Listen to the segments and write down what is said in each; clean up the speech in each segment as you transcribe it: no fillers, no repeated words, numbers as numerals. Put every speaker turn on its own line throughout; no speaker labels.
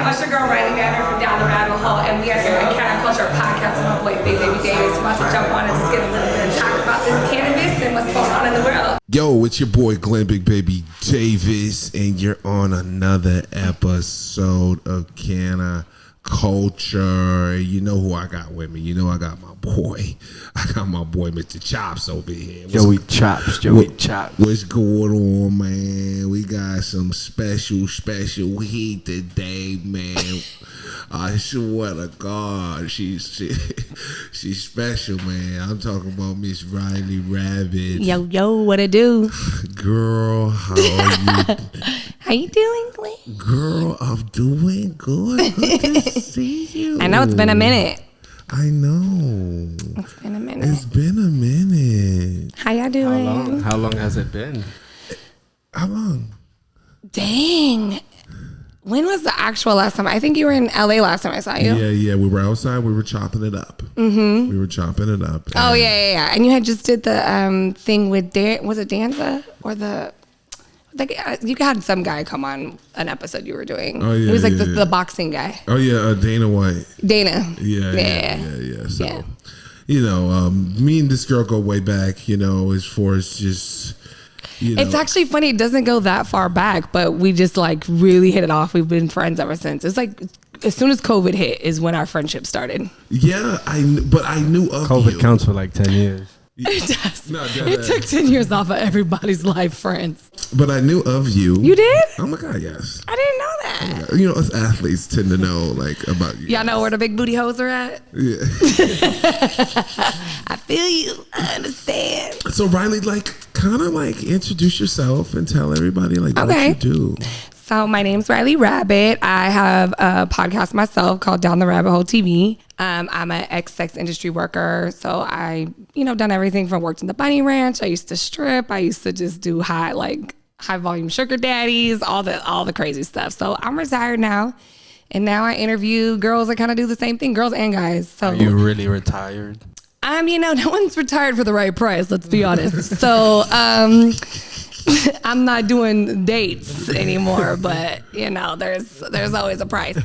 fam? It's your girl RYLEE RABBIT from Down the Rabbit Hole, and we are here at Canna Culture podcast with my boy Big Baby Davis. We're about to jump on and just get a little bit of talk about this cannabis and what's going on in the world.
Yo, it's your boy Glenn Big Baby Davis, and you're on another episode of Canna Culture. You know who I got with me. You know I got my boy. I got my boy Mr. Chops over here.
Joey Chops.
What's going on, man? We got some special heat today, man. I swear to God, she's special, man. I'm talking about Miss RYLEE RABBIT.
Yo, what it do?
Girl, how are you?
How you doing, Glenn?
Girl, I'm doing good. Good to see you.
I know it's been a minute.
I know.
It's been a minute.
It's been a minute.
How y'all doing?
How long has it been?
How long?
Dang. When was the actual last time? I think you were in LA last time I saw you.
Yeah. We were outside. We were chopping it up. Mm-hmm. We were chopping it up.
Oh, yeah. And you had just did the thing with, was it Danza? Or you had some guy come on an episode you were doing.
Oh, yeah.
He was like the boxing guy.
Oh, yeah. Dana White.
Dana.
Yeah. So, you know, me and this girl go way back, you know, as far as just... It's
actually funny. It doesn't go that far back, but we just like really hit it off. We've been friends ever since. It's like as soon as COVID hit is when our friendship started.
Yeah, but I knew of
COVID
you.
Counts for like 10 years.
It does. It took 10 years off of everybody's life, friends.
But I knew of you.
You did?
Oh my God, yes.
I didn't know that.
Oh, you know, us athletes tend to know like about you.
Y'all know where the big booty hoes are at?
Yeah.
I feel you. I understand.
So RYLEE, like, kind of like introduce yourself and tell everybody like what you do.
So my name's RYLEE RABBIT. I have a podcast myself called Down the Rabbit Hole TV. I'm an ex-sex industry worker. So I, done everything from worked in the bunny ranch. I used to strip. I used to just do high volume sugar daddies, all the crazy stuff. So I'm retired now. And now I interview girls that kind of do the same thing, girls and guys. So
are you really retired?
No one's retired for the right price, let's be honest. So I'm not doing dates anymore, but there's always a price.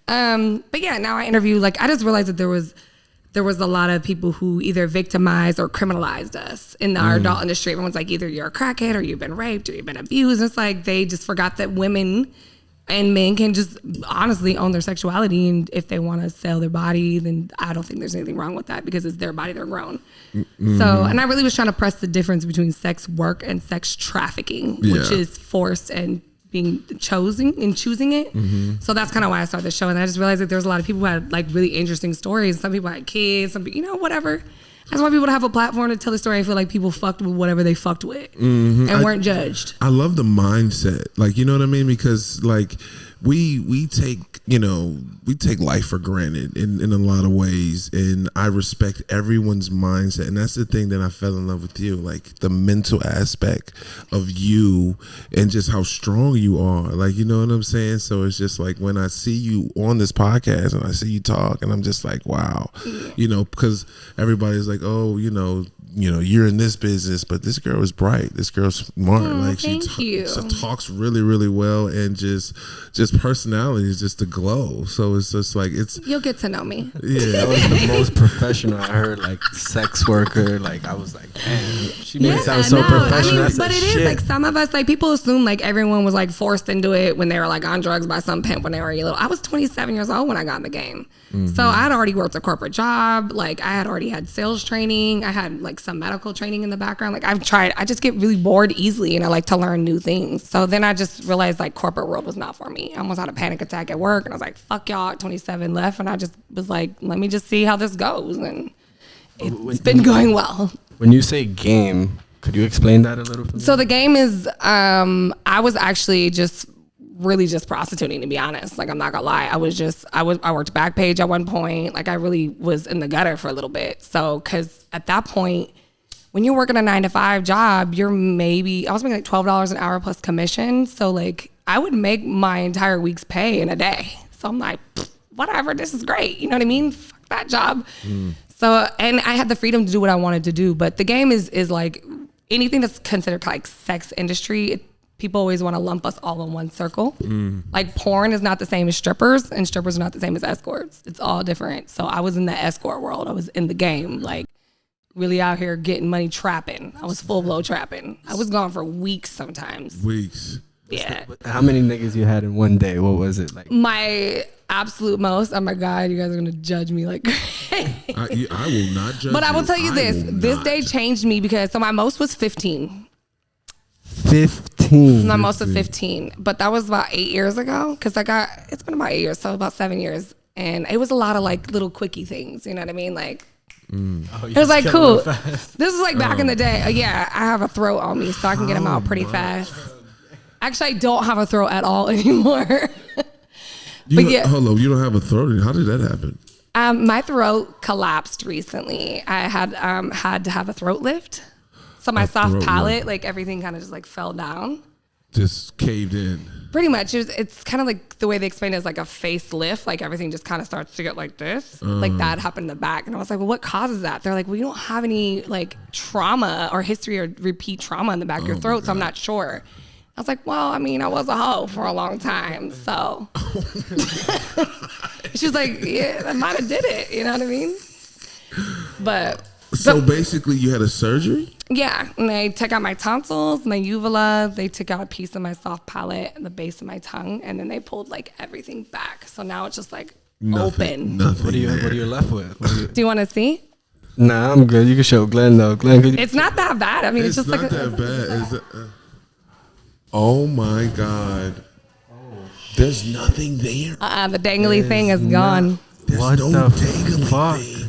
But yeah, now I interview, I just realized that there was a lot of people who either victimized or criminalized us in our adult industry. Everyone's like, either you're a crackhead or you've been raped or you've been abused. And it's like they just forgot that women and men can just honestly own their sexuality, and if they want to sell their body, then I don't think there's anything wrong with that because it's their body, they're grown. Mm-hmm. So, and I really was trying to press the difference between sex work and sex trafficking, which is forced and being choosing it. Mm-hmm. So that's kind of why I started the show, and I just realized that there's a lot of people who had really interesting stories. Some people had kids, some people, whatever. I just want people to have a platform to tell the story. I feel like people fucked with whatever they fucked with and weren't judged.
I love the mindset. You know what I mean? Because we take life for granted in a lot of ways, and I respect everyone's mindset, and that's the thing that I fell in love with you, the mental aspect of you and just how strong you are, you know what I'm saying? So it's just when I see you on this podcast and I see you talk, and I'm just like, wow, because everybody's like, oh, you're in this business, but this girl is bright, this girl's smart, she talks really, really well, and just personality is just a glow. So it's just
you'll get to know me.
Yeah,
that was the most professional I heard. Sex worker. I was like, man, she made it sound so professional.
But it is some of us people assume everyone was forced into it when they were on drugs by some pimp when they were little. I was 27 years old when I got in the game. Mm-hmm. So I had already worked a corporate job. I had already had sales training. I had some medical training in the background. I just get really bored easily, and I like to learn new things. So then I just realized corporate world was not for me. I almost had a panic attack at work, and I was like, fuck y'all, at 27 left. And I just was like, let me just see how this goes. And it's been going well.
When you say game, could you explain that a little bit?
So the game is, I was actually really just prostituting, to be honest. I'm not gonna lie. I worked Backpage at one point. I really was in the gutter for a little bit. So, cause at that point, when you're working a 9-to-5 job, I was making $12 an hour plus commission. So I would make my entire week's pay in a day. So I'm like, whatever, this is great. You know what I mean? Fuck that job. So, and I had the freedom to do what I wanted to do. But the game is anything that's considered sex industry, people always want to lump us all in one circle. Like porn is not the same as strippers, and strippers are not the same as escorts. It's all different. So I was in the escort world. I was in the game, like really out here getting money trapping. I was full blow trapping. I was gone for weeks sometimes.
Weeks.
Yeah.
How many niggas you had in one day? What was it like?
My absolute most. Oh my God, you guys are gonna judge me like.
I will not judge.
But I will tell you this: this
not.
day changed me because my most was 15.
15.
My most was 15, but that was about 8 years ago. Cause it's been about 8 years, so about 7 years, and it was a lot of like little quickie things. You know what I mean? Like. It was like cool. This is like back in the day. Yeah, I have a throat on me, so I can get them out pretty fast. Actually, I don't have a throat at all anymore.
Hold on, you don't have a throat? How did that happen?
My throat collapsed recently. I had to have a throat lift, so my soft palate, like everything, kind of just like fell down.
Just caved in.
Pretty much. It's kind of like the way they explain it is like a facelift. Like everything just kind of starts to get like this. Like that happened in the back. And I was like, well, what causes that? They're like, well, you don't have any like trauma or history or repeat trauma in the back of your throat. So I'm not sure. I was like, well, I mean, I was a hoe for a long time. So she was like, yeah, that might have did it. You know what I mean? But.
So basically you had a surgery?
Yeah, and they took out my tonsils, my uvula, they took out a piece of my soft palate and the base of my tongue, and then they pulled like everything back. So now it's just like open.
Nothing.
What are you left with?
Do you want to see?
Nah, I'm good. You can show Glenn though. Glenn,
it's not that bad. I mean, it's just
not
like
that bad. Oh my God. There's nothing there.
The dangly thing is gone.
There's
What
no
the
dangly
fuck?
thing.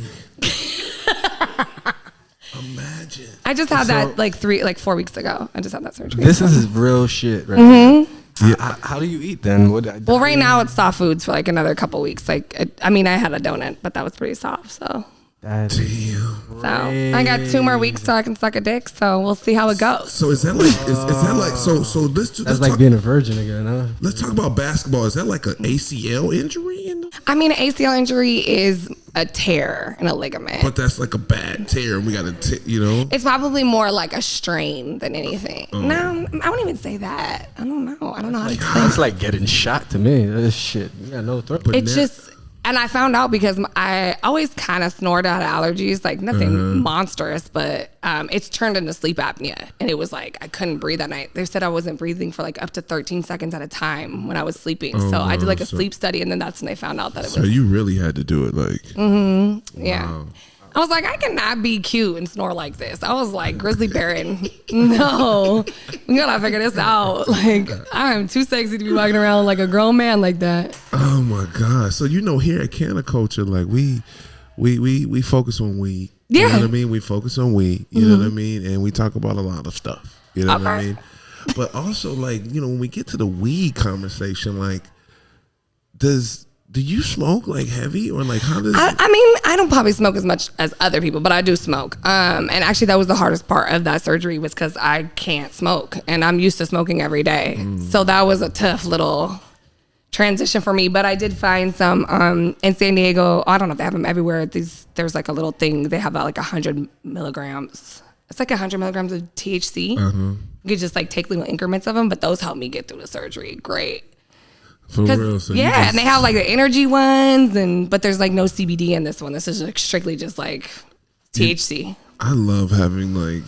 Imagine.
I just had that like 4 weeks ago. I just had that surgery.
This is real shit, right? Yeah. How do you eat then?
Well, right now it's soft foods for like another couple weeks. Like, I mean, I had a donut, but that was pretty soft. So
Damn.
So I got 2 more weeks so I can suck a dick. So we'll see how it goes.
So is that like so let's
That's like being a virgin again, huh?
Let's talk about basketball. Is that like an ACL injury?
I mean, an ACL injury is a tear in a ligament.
But that's like a bad tear. We got to,
It's probably more like a strain than anything. No, I wouldn't even say that. I don't know. I don't know how to explain it.
It's like getting shot to me. This shit. You got no throat.
It's just... And I found out because I always kind of snort out allergies, like nothing monstrous, but it's turned into sleep apnea. And it was like, I couldn't breathe at night. They said I wasn't breathing for like up to 13 seconds at a time when I was sleeping. So I did like a sleep study, and then that's when they found out that it was.
So you really had to do it like.
Yeah.
Wow.
I was like, I cannot be cute and snore like this. I was like, Grizzly Baron, no, we gotta figure this out. Like, I'm too sexy to be walking around like a grown man like that.
Oh my God! So here at Canna Culture, like we focus on weed.
Yeah.
You know what I mean? We focus on weed. You know what I mean? And we talk about a lot of stuff. You know what I mean? But also, like, when we get to the weed conversation, like, do you smoke like heavy or like how does
I mean, I don't probably smoke as much as other people, but I do smoke. And actually that was the hardest part of that surgery was because I can't smoke and I'm used to smoking every day. So that was a tough little transition for me. But I did find some in San Diego. I don't know if they have them everywhere. There's like a little thing. They have like 100 milligrams. It's like 100 milligrams of THC. You could just like take little increments of them, but those helped me get through the surgery. Great.
For real? So
yeah, and they have like the energy ones, but there's like no CBD in this one. This is like strictly just like THC.
I love having like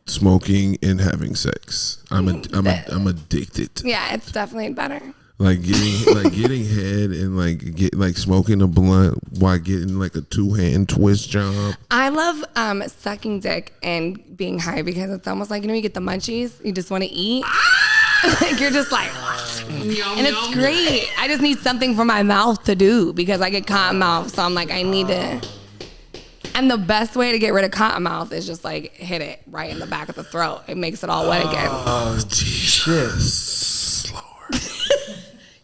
smoking and having sex. I'm addicted.
Yeah, it's definitely better.
Like getting head and like smoking a blunt while getting like a 2-hand twist job.
I love sucking dick and being high because it's almost like you get the munchies. You just want to eat. Like you're just like, and it's great. I just need something for my mouth to do because I get cotton mouth. So I'm like, I need to. And the best way to get rid of cotton mouth is just like hit it right in the back of the throat. It makes it all wet again.
Oh, Jesus.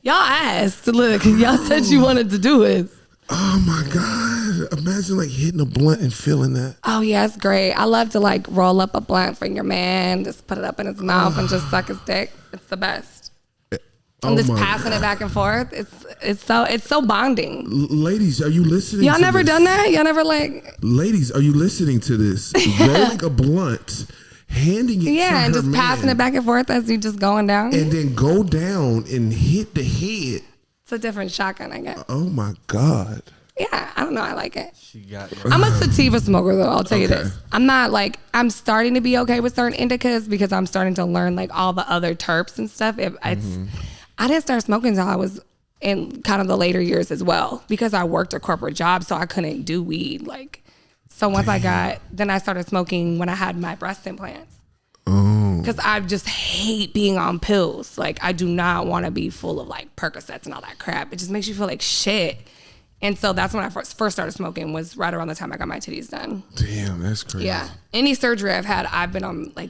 Y'all asked. Look, y'all said you wanted to do it.
Oh my God. Imagine like hitting a blunt and feeling that.
Oh yeah, it's great. I love to like roll up a blunt for your man, just put it up in his mouth and just suck his dick. It's the best. And just passing it back and forth. It's so bonding.
Ladies, are you listening?
Y'all
to
never
this?
done that? Y'all never like?
Ladies, are you listening to this? Rolling a blunt, handing it to
Yeah, and
her
just passing it back and forth as you just going down.
and then go down and hit the head.
It's a different shotgun, I guess.
Oh my God.
Yeah, I don't know. I like it.
She got
I'm a sativa smoker, though. I'll tell you this. I'm not like, I'm starting to be okay with certain indicas because I'm starting to learn like all the other terps and stuff. I didn't start smoking until I was in kind of the later years as well because I worked a corporate job, so I couldn't do weed. Like, so once then I started smoking when I had my breast implants.
Oh.
Because I just hate being on pills. Like, I do not want to be full of like Percocets and all that crap. It just makes you feel like shit. And so that's when I first started smoking, was right around the time I got my titties done.
Damn, that's crazy.
Yeah. Any surgery I've had, I've been on like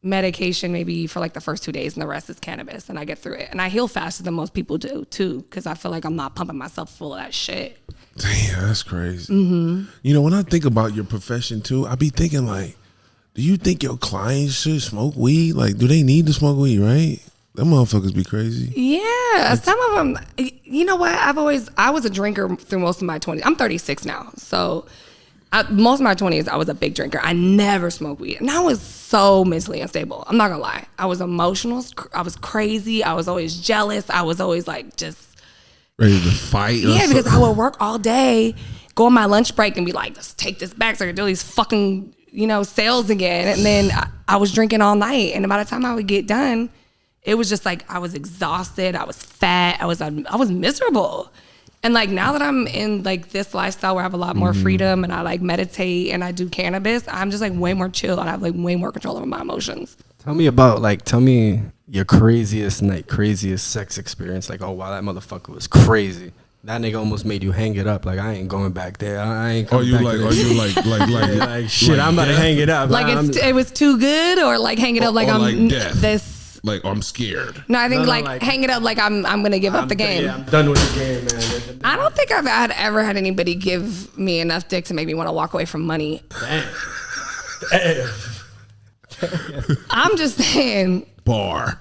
medication maybe for like the first 2 days and the rest is cannabis and I get through it. And I heal faster than most people do too because I feel like I'm not pumping myself full of that shit.
Damn, that's crazy. You know, when I think about your profession too, I be thinking like, do you think your clients should smoke weed? Like, do they need to smoke weed, right? Them motherfuckers be crazy.
Yeah, some of them, you know what? I was a drinker through most of my 20s. I'm 36 now. So most of my 20s, I was a big drinker. I never smoked weed. And I was so mentally unstable. I'm not going to lie. I was emotional. I was crazy. I was always jealous. I was always like just
ready to fight.
Yeah, because I would work all day, go on my lunch break and be like, let's take this back so I can do these fucking, sales again. And then I was drinking all night. And by the time I would get done, it was just like I was exhausted. I was fat. I was miserable. And like now that I'm in like this lifestyle where I have a lot more freedom and I like meditate and I do cannabis, I'm just like way more chill and I have like way more control over my emotions.
Tell me your craziest sex experience. Like, oh wow, that motherfucker was crazy. That nigga almost made you hang it up. Like, I ain't going back there. I ain't coming back there. Like shit, I'm about to hang it up.
Like it was too good, or like hang it up like I'm
like death.
this.
Like I'm scared.
No, I think like hang it up like I'm gonna give up the game.
Yeah, I'm done with the game, man.
I don't think I've ever had anybody give me enough dick to make me want to walk away from money.
Damn.
I'm just saying.
Bar.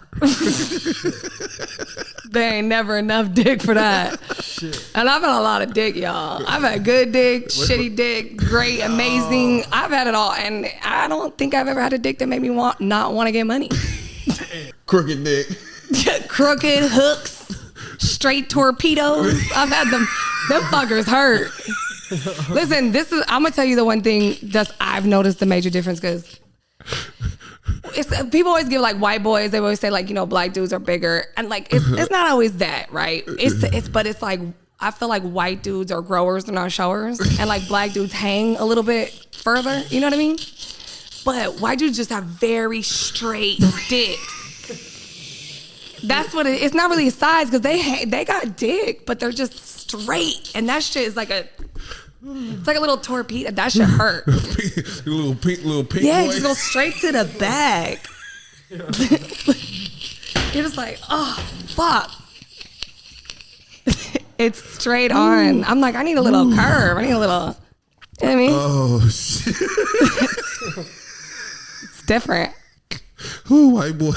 There ain't never enough dick for that. Shit. And I've had a lot of dick, y'all. I've had good dick, shitty dick, great, amazing. I've had it all. And I don't think I've ever had a dick that made me not want to get money.
Crooked dick.
Crooked hooks, straight torpedoes. I've had them fuckers hurt. Listen, I'm going to tell you the one thing that I've noticed the major difference because people always give like white boys. They always say like black dudes are bigger, and like it's not always that, right? But it's like I feel like white dudes are growers and not showers, and like black dudes hang a little bit further. You know what I mean? But white dudes just have very straight dicks. That's what it's not really a size because they got dick, but they're just straight, and that shit is like it's like a little torpedo. That shit hurt.
little pink
yeah,
boy.
Just go straight to the bag. You're just like, oh, fuck. It's straight on. I'm like, I need a little curve. I need a little, you know what I mean?
Oh, shit.
It's different.
Ooh, white boy.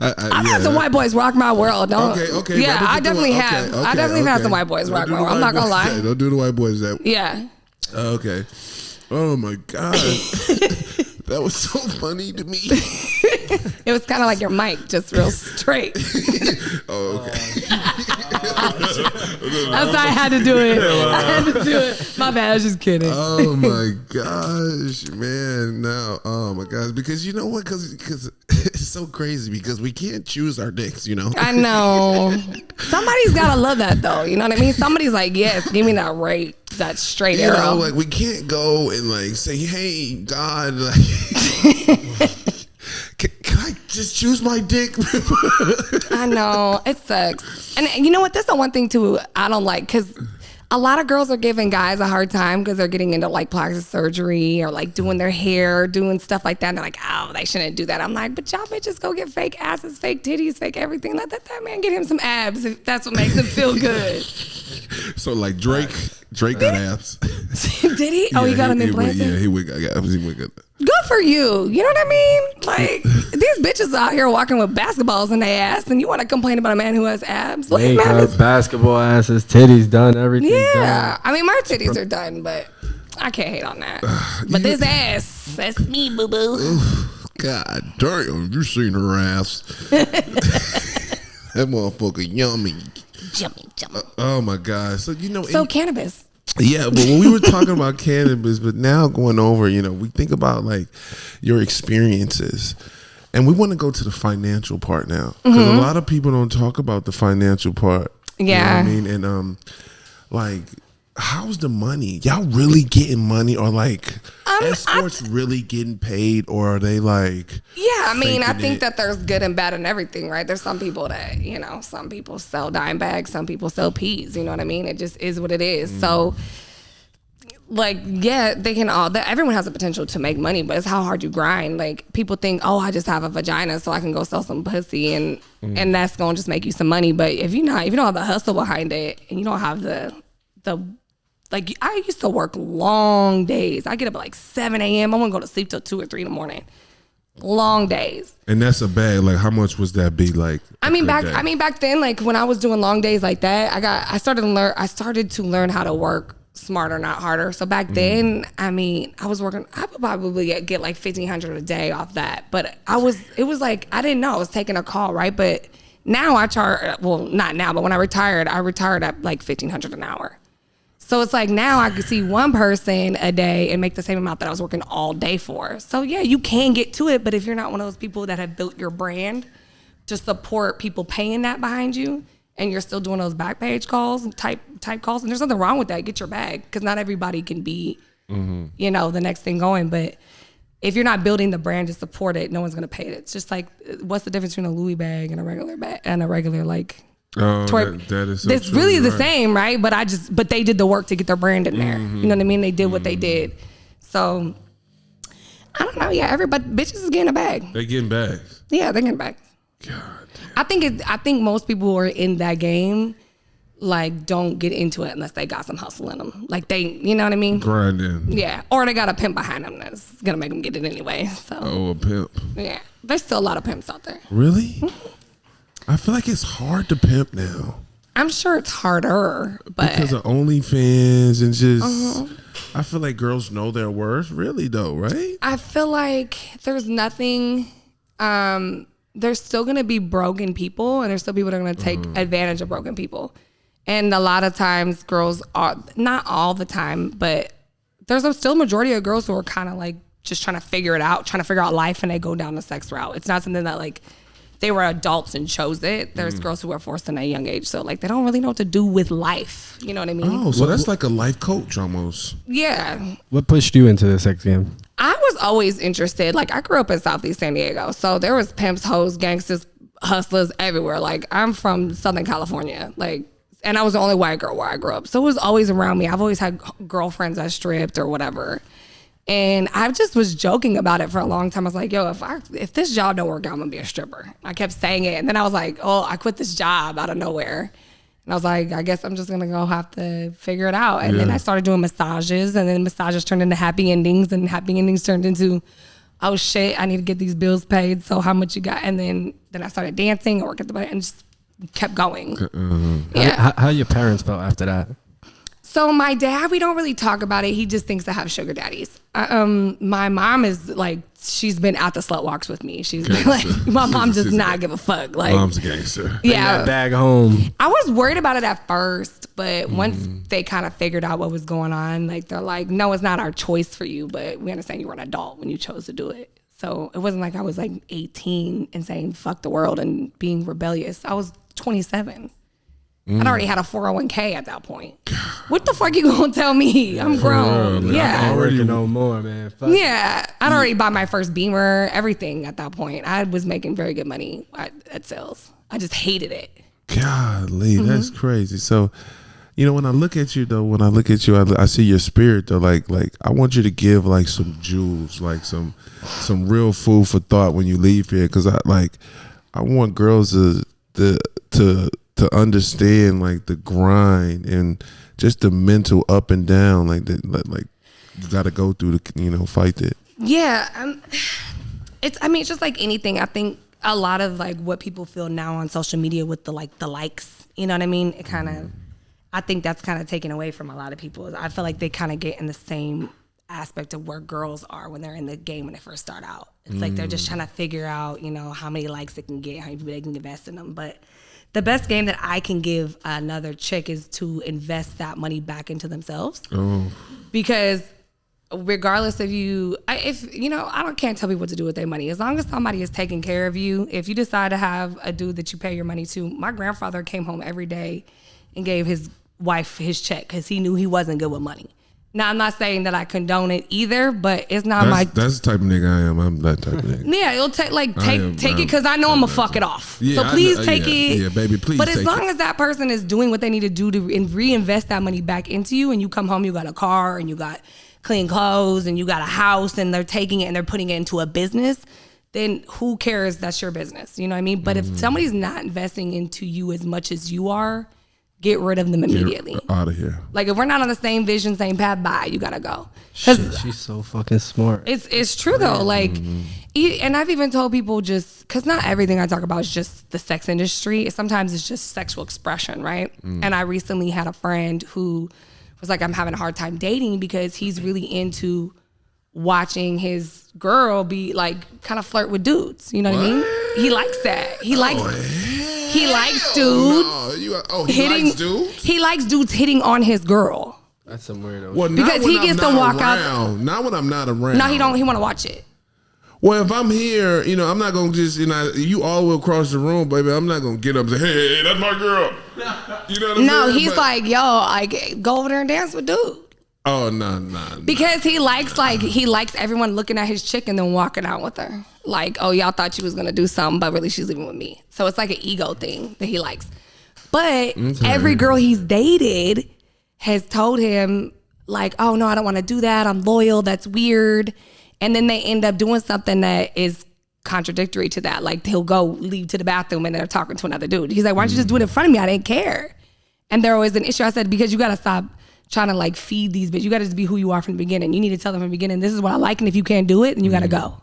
I've had some white boys rock my world.
Okay.
Yeah, I definitely have. I definitely have had some white boys rock my world. I'm not gonna lie.
Don't do the white boys that.
Yeah.
Okay. Oh my God. That was so funny to me.
It was kind of like your mic, just real straight.
Oh, okay.
That's why I had to do it. My bad. I was just kidding.
Oh my gosh, man! Now, oh my gosh, because you know what? Because it's so crazy because we can't choose our dicks.
I know. Somebody's gotta love that though. You know what I mean? Somebody's like, yes, give me that straight arrow.
Like we can't go and like say, hey, God, like, can I just choose my dick?
I know, it sucks. And you know what? That's the one thing too I don't like, because a lot of girls are giving guys a hard time because they're getting into like plastic surgery or like doing their hair, doing stuff like that. And they're like, oh, they shouldn't do that. I'm like, but y'all bitches go get fake asses, fake titties, fake everything. Let that man get him some abs if that's what makes him feel good.
So like Drake got abs.
Did he? Oh, he got them implanted?
Yeah, he got abs.
Good for you. You know what I mean? Like, these bitches out here walking with basketballs in their ass, and you want to complain about a man who has abs?
Makeup, basketball asses, titties done, everything.
Yeah.
Done.
I mean, my titties are done, but I can't hate on that. But this ass, that's me, boo boo.
God damn, you seen her ass. That motherfucker yummy.
Yummy.
Oh my God. So,
So cannabis.
Yeah, but when we were talking about cannabis, but now going over, we think about like your experiences. And we want to go to the financial part now. Because a lot of people don't talk about the financial part.
Yeah.
You know what I mean? And like, how's the money? Y'all really getting money, or like escorts really getting paid, or are they like?
Yeah, I mean, I think that there's good and bad in everything, right? There's some people that some people sell dime bags, some people sell peas. You know what I mean? It just is what it is. So, like, yeah, they can all. Everyone has the potential to make money, but it's how hard you grind. Like, people think, oh, I just have a vagina, so I can go sell some pussy, and that's gonna just make you some money. But if you don't have the hustle behind it, and you don't have the like, I used to work long days. I get up at like 7 a.m. I wouldn't go to sleep till 2 or 3 in the morning. Long days.
And that's a bag. Like, how much was that be like?
I mean, back then, like when I was doing long days like that, I started to learn how to work smarter, not harder. So back then, I mean, I was working. I would probably get like $1,500 a day off that. But it was like, I didn't know I was taking a call, right? But now I charge. Well, not now, but when I retired at like $1,500 an hour. So it's like now I can see one person a day and make the same amount that I was working all day for. So yeah, you can get to it, but if you're not one of those people that have built your brand to support people paying that behind you, and you're still doing those back page calls and type calls, and there's nothing wrong with that. Get your bag, because not everybody can be, the next thing going. But if you're not building the brand to support it, no one's gonna pay it. It's just like, what's the difference between a Louis bag and a regular bag and a regular like.
Oh, that is so
it's
true,
really the
right.
same, right? But they did the work to get their brand in there. You know what I mean? They did what they did. So I don't know. Yeah, everybody, bitches is getting a bag.
They getting bags.
Yeah, they're getting bags.
God damn.
I think most people who are in that game like don't get into it unless they got some hustle in them. Like they, you know what I mean?
Grinding.
Yeah, or they got a pimp behind them that's gonna make them get it anyway. So
a pimp.
Yeah, there's still a lot of pimps out there.
Really? Mm-hmm. I feel like it's hard to pimp now.
I'm sure it's harder, but
because of OnlyFans and just, I feel like girls know their worth, really though, right?
I feel like there's nothing. There's still gonna be broken people, and there's still people that are gonna take advantage of broken people, and a lot of times girls are not all the time, but there's still a majority of girls who are kind of like just trying to figure it out, trying to figure out life, and they go down the sex route. It's not something that like. They were adults and chose it. There's girls who were forced in a young age. So, like, they don't really know what to do with life. You know what I mean?
Oh, so that's like a life coach almost.
Yeah.
What pushed you into the sex game?
I was always interested. Like, I grew up in Southeast San Diego. So, there was pimps, hoes, gangsters, hustlers everywhere. Like, I'm from Southern California. Like, and I was the only white girl where I grew up. So, it was always around me. I've always had girlfriends that stripped or whatever. And I just was joking about it for a long time. I was like, yo, if this job don't work out, I'm gonna be a stripper. I kept saying it. And then I was like, oh, I quit this job out of nowhere. And I was like, I guess I'm just gonna go have to figure it out. And then I started doing massages, and then massages turned into happy endings, and happy endings turned into, oh shit, I need to get these bills paid. So how much you got? And then I started dancing, work at the bar, and just kept going.
Yeah. How your parents felt after that?
So my dad, we don't really talk about it. He just thinks I have sugar daddies. My mom is like, she's been at the slut walks with me. She's been like, my mom does not give a fuck. Like,
mom's a gangster.
Yeah.
Bring that bag home.
I was worried about it at first, but once they kind of figured out what was going on, like they're like, no, it's not our choice for you, but we understand you were an adult when you chose to do it. So it wasn't like I was like 18 and saying fuck the world and being rebellious. I was 27. I'd already had a 401k at that point. What the fuck you gonna tell me? I'm grown.
Man,
yeah.
I'm working no more, man. Fuck.
Yeah. I'd already bought my first Beamer, everything at that point. I was making very good money at sales. I just hated it.
Golly, that's crazy. So, when I look at you though, I see your spirit though. Like I want you to give like some jewels, like some real food for thought when you leave here, because I want girls to understand like the grind and just the mental up and down, like you got to go through to fight it.
Yeah, it's just like anything. I think a lot of like what people feel now on social media with the likes, you know what I mean? It kind of I think that's kind of taken away from a lot of people. I feel like they kind of get in the same aspect of where girls are when they're in the game when they first start out. It's like they're just trying to figure out, you know, how many likes they can get, how many people they can invest in them. But the best game that I can give another chick is to invest that money back into themselves. Because regardless of I can't tell people what to do with their money. As long as somebody is taking care of you, if you decide to have a dude that you pay your money to, my grandfather came home every day and gave his wife his check because he knew he wasn't good with money. Now, I'm not saying that I condone it either, but it's not
That's the type of nigga I am. I'm that type of nigga.
Yeah, it'll take it because I know I'm going to fuck it off. Yeah, so please take it.
Yeah, baby, please.
But as long as that person is doing what they need to do to reinvest that money back into you, and you come home, you got a car, and you got clean clothes, and you got a house, and they're taking it and they're putting it into a business, then who cares? That's your business. You know what I mean? But if somebody's not investing into you as much as you are, get rid of them immediately.
Get out of here.
Like if we're not on the same vision, same path, bye. You gotta go.
Shit, she's so fucking smart.
It's true though. Like, and I've even told people just because not everything I talk about is just the sex industry. Sometimes it's just sexual expression, right? And I recently had a friend who was like, I'm having a hard time dating because he's really into watching his girl be like kind of flirt with dudes. You know what I mean? He likes that. He likes dudes.
Likes dudes?
He likes dudes hitting on his girl.
That's some weirdo.
Well,
because he gets to walk out.
Not when I'm not around.
No, he don't. He want to watch it.
Well, if I'm here, you know, I'm not gonna just, you know, you all will cross the room, baby. I'm not gonna get up and say, hey, that's my girl. You know what I'm saying?
No, he's like, yo, I go over there and dance with dude.
Oh no.
Because he likes everyone looking at his chick and then walking out with her. Like, oh, y'all thought she was gonna do something, but really she's leaving with me. So it's like an ego thing that he likes. But every girl he's dated has told him like, oh no, I don't want to do that. I'm loyal. That's weird. And then they end up doing something that is contradictory to that. Like he'll leave to the bathroom and they're talking to another dude. He's like, why don't you just do it in front of me? I didn't care. And there was an issue. I said, because you got to stop trying to like feed these bitches. You got to just be who you are from the beginning. You need to tell them from the beginning, this is what I like. And if you can't do it, then you got to go.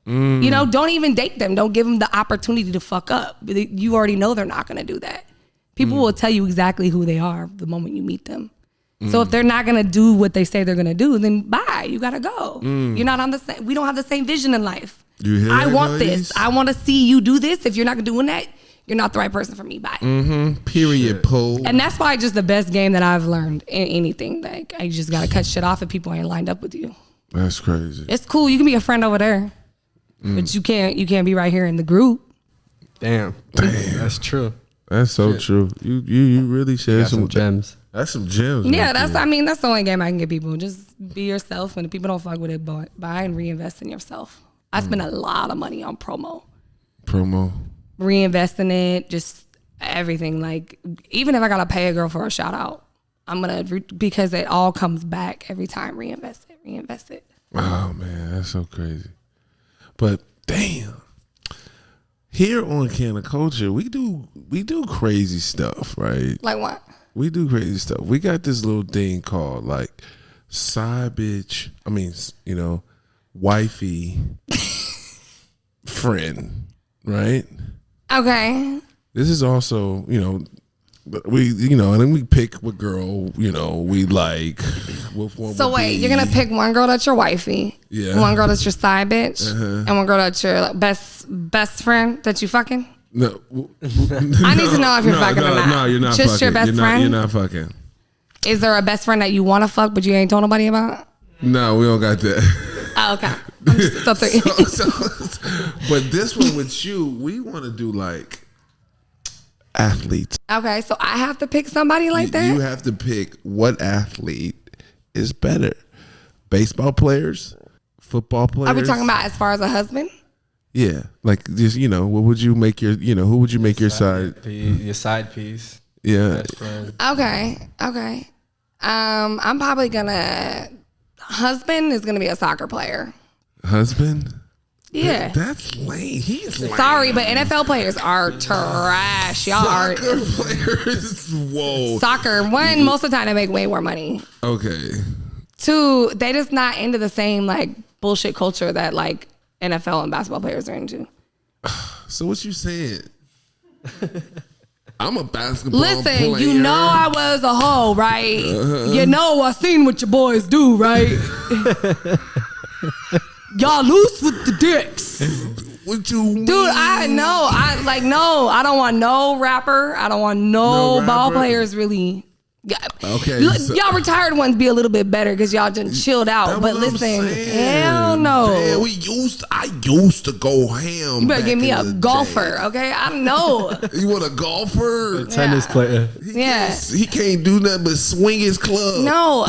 You know, don't even date them. Don't give them the opportunity to fuck up. You already know they're not going to do that. People will tell you exactly who they are the moment you meet them. So if they're not gonna do what they say they're gonna do, then bye. You gotta go. You're not on the same. We don't have the same vision in life.
You hear
I
that,
want
ladies?
this. I want to see you do this. If you're not doing that, you're not the right person for me. Bye.
Period. Pole.
And that's why just the best game that I've learned in anything. Like I just gotta cut shit off if people ain't lined up with you.
That's crazy.
It's cool. You can be a friend over there, but you can't be right here in the group.
Damn. That's true.
That's so true. You really shared
some gems.
That's some gems.
Yeah, that's the only game I can give people. Just be yourself, and if people don't fuck with it, buy and reinvest in yourself. I spend a lot of money on promo. Reinvest in it, just everything. Like even if I gotta pay a girl for a shout out, I'm gonna because it all comes back every time. Reinvest it.
Oh man, that's so crazy. But damn. Here on Canna Culture, we do crazy stuff, right?
Like what?
We do crazy stuff. We got this little thing called like side bitch. I mean, you know, wifey friend, right?
Okay.
This is also, you know, and then we pick what girl, you know, we like.
So wait, you're gonna pick one girl that's your wifey, one girl that's your side bitch, and one girl that's your best friend that you fucking.
No,
I need to know if you're fucking or not.
No, you're not.
Just
fucking.
your best friend.
You're not fucking.
Is there a best friend that you want to fuck but you ain't told nobody about?
No, we don't got that.
Oh, okay. So three.
But this one with you, we want to do like athletes.
Okay, so I have to pick somebody like that?
You have to pick what athlete is better. Baseball players, football players.
Are we talking about as far as a husband?
Yeah, like just, you know, what would you make your, you know, who would you make your side
piece?
Yeah.
Okay. I'm probably gonna, husband is gonna be a soccer player.
Husband?
Yeah.
That's lame. He's lame.
Sorry, but NFL players are trash. Y'all
soccer are. Players, whoa.
Soccer, one, most of the time they make way more money.
Okay.
Two, they just not into the same like bullshit culture that like NFL and basketball players are into.
So what you saying? I'm a basketball
Listen,
player.
you know I was a hoe, right? You know I seen what your boys do, right? Y'all loose with the dicks.
What you mean?
Dude, I know. I don't want no rapper. I don't want no ball players, really.
Okay.
Y'all retired ones be a little bit better because y'all just chilled out. But listen, hell no.
Man, I used to go ham.
You better give me a golfer, okay? I know.
You want a golfer?
A tennis player.
He can't do nothing but swing his club.
No,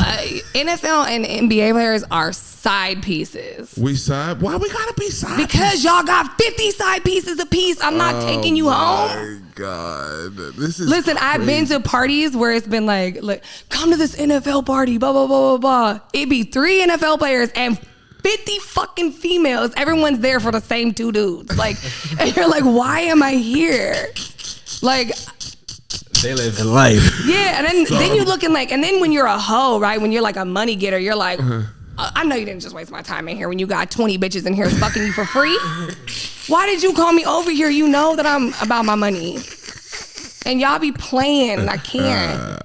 NFL and NBA players are side pieces.
We side? Why we gotta be side?
Because y'all got 50 side pieces apiece. I'm not taking you home.
God, this is
Listen,
crazy.
I've been to parties where it's been like, come to this NFL party, blah, blah, blah, blah, blah. It'd be 3 NFL players and 50 fucking females. Everyone's there for the same 2 dudes. Like, and you're like, why am I here? Like,
they live in life.
Yeah, and then you looking like, and then when you're a hoe, right? When you're like a money getter, you're like, I know you didn't just waste my time in here when you got 20 bitches in here fucking you for free. Why did you call me over here? You know that I'm about my money. And y'all be playing. I can't.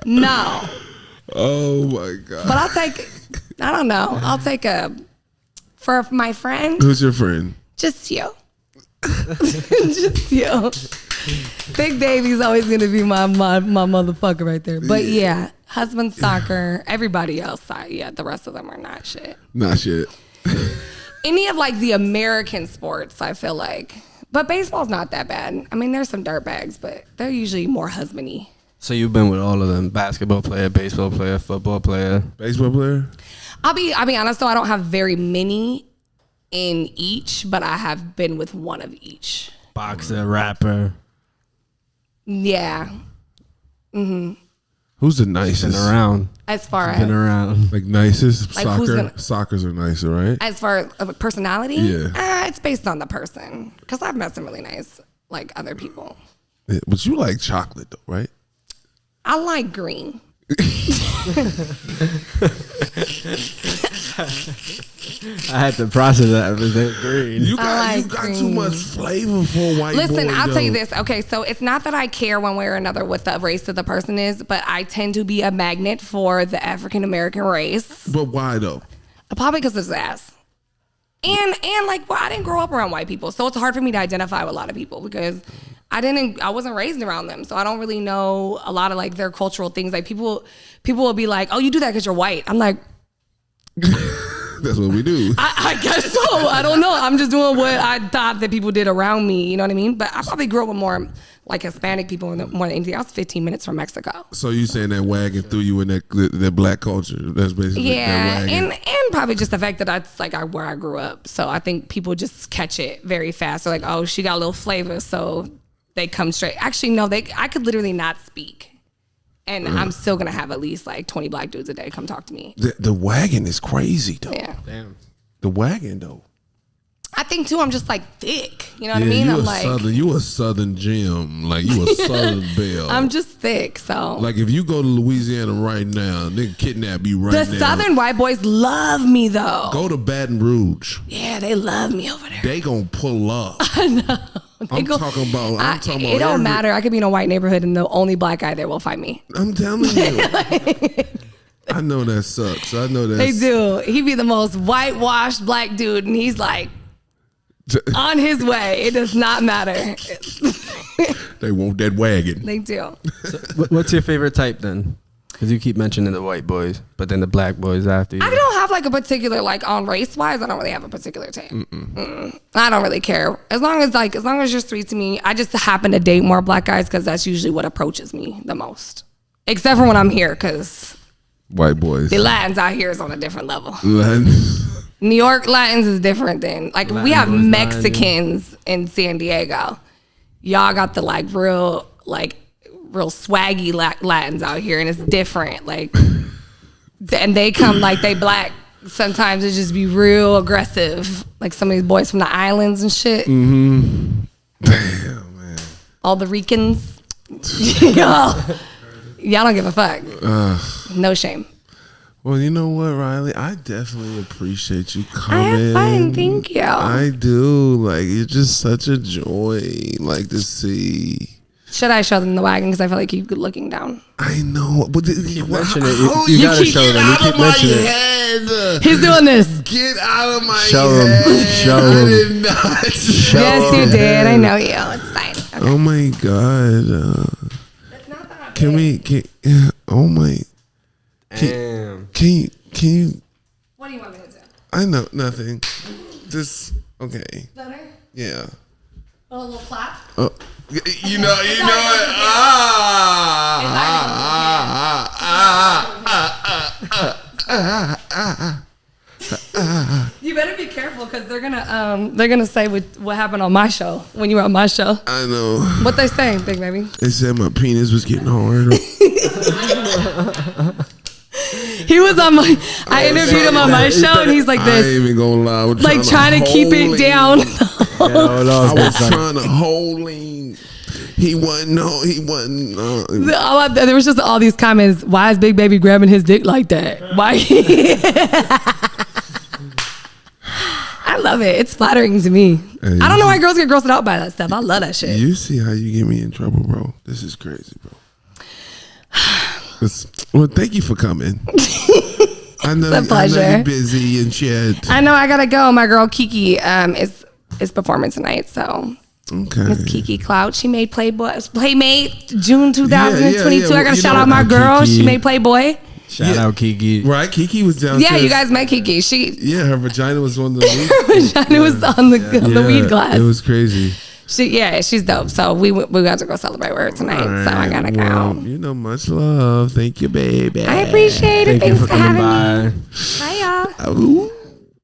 No.
Oh my God.
But I'll take for my friend.
Who's your friend?
Just you. Just you. Big Davy's always going to be my motherfucker right there. But yeah, husband, soccer, everybody else, the rest of them are not shit.
Not shit.
Any of like the American sports, I feel like. But baseball's not that bad. I mean, there's some dirtbags, but they're usually more husbandy.
So you've been with all of them: basketball player, baseball player, football player,
baseball player.
I'll be honest though, I don't have very many in each, but I have been with one of each.
Boxer, rapper.
Yeah. Mm-hmm.
Who's the nicest?
Been around.
As far as
been around.
Like nicest?
Like
Soccers are nicer, right?
As far as personality?
Yeah.
It's based on the person. Because I've met some really nice, like, other people.
Yeah, but you like chocolate though, right?
I like green.
I had to process that. It was green.
You got too much flavor for a white boy.
Listen, I'll tell you this. Okay, so it's not that I care one way or another what the race of the person is, but I tend to be a magnet for the African American race.
But why though?
Probably because of his ass. And like, well, I didn't grow up around white people, so it's hard for me to identify with a lot of people because I wasn't raised around them, so I don't really know a lot of like their cultural things. Like people will be like, "Oh, you do that because you're white." I'm like,
that's what we do.
I guess so. I don't know. I'm just doing what I thought that people did around me. You know what I mean? But I probably grew up with more like Hispanic people more than anything. I was 15 minutes from Mexico.
So you saying that wagon threw you in that black culture? That's basically
yeah,
that wagon.
and probably just the fact that that's like where I grew up. So I think people just catch it very fast. They're like, "Oh, she got a little flavor," so they come straight. Actually, no, I could literally not speak. And I'm still going to have at least like 20 black dudes a day come talk to me.
The wagon is crazy, though.
Yeah.
Damn.
The wagon, though.
I think, too, I'm just like thick. You know what I mean? I'm like.
You a Southern gem. Like, you a Southern belle.
I'm just thick, so.
Like, if you go to Louisiana right now, they kidnap you right now.
The Southern white boys love me, though.
Go to Baton Rouge.
Yeah, they love me over there.
They gonna pull up.
I know.
I'm talking about.
It don't matter. I could be in a white neighborhood and the only black guy there will fight me.
I'm telling you. I know that sucks. I know that.
They do. He be the most whitewashed black dude, and he's like on his way. It does not matter.
They want that wagon.
They do.
So, what's your favorite type then? Because you keep mentioning the white boys, but then the black boys after you.
I don't have like a particular, like on race wise, I don't really have a particular type. I don't really care. As long as you're sweet to me. I just happen to date more black guys because that's usually what approaches me the most. Except for when I'm here, because
white boys.
The Latins out here is on a different level.
Latins.
New York Latins is different than, like, Latin we have Mexicans in San Diego. Y'all got the like real swaggy Latins out here, and it's different. Like, and they come like they black. Sometimes it just be real aggressive. Like some of these boys from the islands and shit.
Mm-hmm. Damn, man.
All the Ricans. Y'all don't give a fuck. No shame.
Well, you know what, Riley? I definitely appreciate you coming.
I have fun, thank you.
I do. Like, it's just such a joy, like, to see.
Should I show them the wagon? Because I feel like you're looking down.
I know, but
You mention it. You gotta show them. You keep mentioning it.
He's doing this.
Get out of my
Show
head.
Show
I
him.
did not.
Yes, you did. I know you. It's fine. Okay.
Oh my god.
It's not that
Can
big.
oh my.
Damn.
Can you?
What do you want me to do?
I know nothing. Just okay.
Better?
Yeah.
A little clap?
Oh, you know it.
You better be careful because they're gonna say what happened on my show when you were on my show.
I know.
What they say, big baby?
They said my penis was getting hard.
He was on my. I interviewed him on my show, and he's like
I ain't
this,
even gonna lie. I was
like trying to keep
hold
it down.
I was trying to hold him. He wasn't. No, he wasn't.
There was just all these comments. Why is Big Baby grabbing his dick like that? Why? I love it. It's flattering to me.
Hey,
I don't know why girls get grossed out by that stuff. I love that shit.
You see how you get me in trouble, bro? This is crazy, bro. Well, thank you for coming. I know,
It's a pleasure.
I know you're busy and shit.
I know I gotta go. My girl Kiki is performing tonight, so
Okay.
Miss Kiki Clout. She made Playmate June 2022.
Yeah.
I gotta
You
shout
know
out my
what,
girl.
Kiki.
She made Playboy.
Shout out Kiki.
Right, Kiki was down.
Yeah, you guys met Kiki.
Yeah, her vagina was on the weed.
It was on the weed glass.
It was crazy.
She's dope. So we got to go celebrate with her tonight. So I gotta go.
You know, much love. Thank you, baby.
I appreciate it.
Thank you
Thanks
for
for having
coming
me.
by.
Bye, y'all.
Ooh.